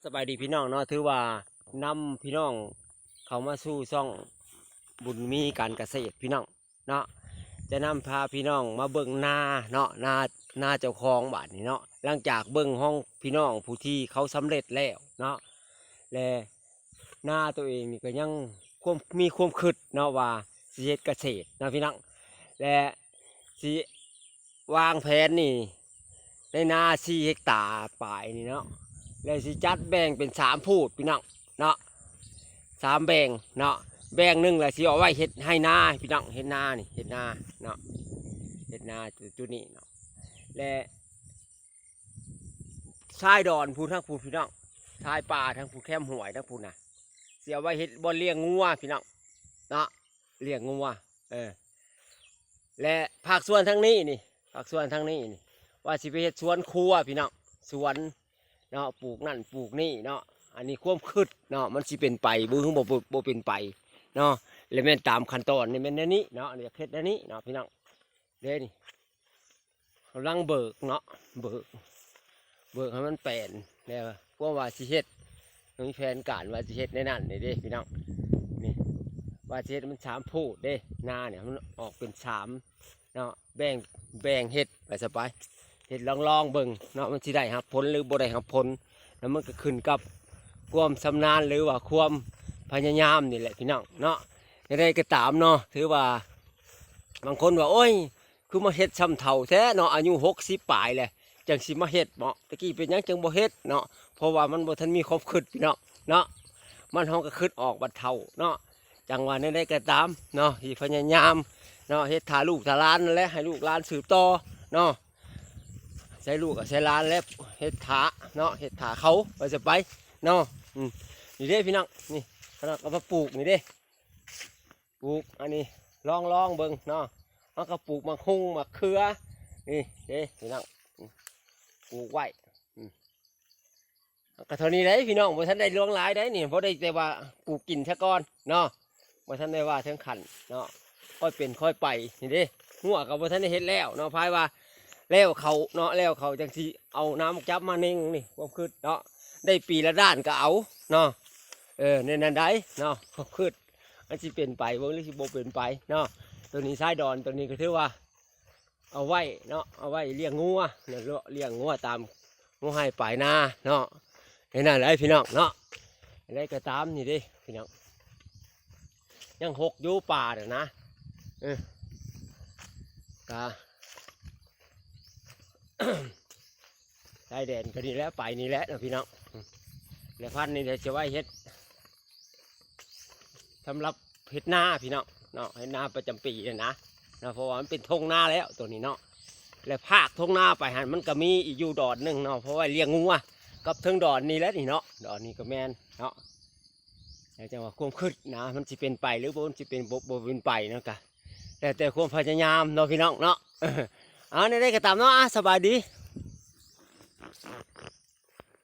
สบายดีพี่น้องเนาะถือว่านำพี่น้องเขามาสู่ซ่องบุญมีการเกษตรพี่น้องเนาะจะนำพาพี่น้องมาเบิ่งนาเนาะนาเจ้าของบ้านนี่เนาะหลังจากเบิ่งห้องพี่น้องผู้ที่เขาสำเร็จแล้วเนาะและนาตัวเองนี่ก็ยังมีความคิดเนาะว่าสิเฮ็ดเกษตรนะพี่น้องและสิวางแผนนี่ในนา4 เฮกตาร์ปลายนี่เนาะแล้วสิจัดแบ่งเป็น3 พูดพี่น้องเนาะ3 แบ่งเนาะแบ่งหนึ่งแหละสิเอาไว้เฮ็ดให้นาพี่น้องเฮ็ดนานี่เฮ็ดนาเนาะเฮ็ดนาจุดนี้เนาะและชายดอนพูทั้งพูพี่น้องชายป่าทั้งพูแคมห่วยทั้งพูน่ะสิเอาไว้เฮ็ดบ่เลี้ยงงัวพี่น้องเนาะเลี้ยงงัวและภาคส่วนทั้งนี้นี่ภาคส่วนทั้งนี้นี่ว่าสิไปเฮ็ดสวนครัวพี่น้องสวนเนาะปลูกนั่นปลูกนี่เนาะอันนี้ความคิดเนาะมันสิเป็นไปบ่ถึงบ่เป็นไปเนาะแล้วแม่นตามขั้นตอนนี่แม่นแนวนี้เนาะเดี๋ยวเฮ็ดแนวนี้เนาะพี่น้องเด้นี่กำลังเบิกเนาะเบิกให้มันแปลนแล้วพวกว่าสิเฮ็ดมีแผนการว่าสิเฮ็ดในนั้นนี่เด้พี่น้องนี่ว่าสิเฮ็ดมัน3 พูดเด้นาเนี่ยมันออกเป็น3เนาะแบ่งเฮ็ดไปซะไปเฮ็ดลองเบิ่งเนาะมันสิได้รับผลหรือบ่ได้รับผลแล้วมันก็ขึ้นกับความชำนาญหรือว่าความพยายามนี่แหละพี่น้องเนาะได้ก็ตามเนาะถือว่าบางคนว่าโอ้ยคือมาเฮ็ดซ้ำเฒ่าแท้เนาะอายุ60ปลายแหละจังสิมาเฮ็ดเนาะตะกี้เป็นหยังจังบ่เฮ็ดเนาะเพราะว่ามันบ่ทันมีความคิดพี่น้องเนาะมันเฮาก็คิดออกบัดเฒ่าเนาะจังว่าได้ก็ตามเนาะที่พยายามเนาะเฮ็ดถ่าลูกถ่าหลานนั่นแหละให้ลูกหลานสืบต่อเนาะใช้ลูกกับใช้หลานแล้วเฮ็ดถ่าเนาะเฮ็ดถ่าเขาไปจะไปเนาะนี่เด้พี่น้องนี่ขนาดเอามาปลูกนี่เด้ปลูกอันนี้ลองเบิ่งเนาะมันก็ปลูกมะฮุ่งมะเขือนี่เด้พี่น้องปลูกไว้ก็เท่านี้เลยพี่น้องบ่ทันได้ลวงหลายได้นี่เพราะได้แต่ว่าปลูกกินซะก่อนเนาะบ่ทันได้ว่าถึงขันเนาะค่อยเป็นค่อยไปนี่เด้หัวกับบ่ทันได้เฮ็ดแล้วเนาะพายว่าแล้วเขาเนาะแล้วเขาจังสิเอาน้ำจับมาเน่งนี่ความคิดเนาะได้ปีละด้านก็เอาเนาะในนั้นได้เนาะความคิดมันสิเป็นไปบ่หรือสิบ่เป็นไปเนาะตัวนี้ชายดอนตัวนี้ก็ถือว่าเอาไว้เนาะเอาไว้เลี้ยงงัวเนี่ยเลี้ยงงัวตามงัวให้ปลายนาเนาะในนั้นเลยพี่น้องเนาะอะไรก็ตามนี่ดิพี่น้องยังหกอยู่ป่าเด้อนะกะ ชายแดนก็นี่แหละไปนี่แหละนะพี่น้องแล้วพันนี่เดี๋ยวจะไว้เฮ็ดสำหรับเฮ็ดนาพี่น้องเนาะเฮ็ดนาประจำปีเลยนะเพราะว่ามันเป็นทงนาแล้วตัวนี้เนาะแล้วภาคทงนาไปหันมันก็มีอีกอยู่ดอนหนึ่งเนาะเพราะว่าเลี้ยงงัวกับทั้งดอนนี่แล้วนี่เนาะดอนนี้ก็แมนเนาะแล้วจะว่าความคิดนะมันจะเป็นไปหรือมันจะเป็นบ่เป็นไปเนาะกะแต่ความพยายามเนาะพี่น้องเนาะเอาในได้ก็ตามเนาะสบายดี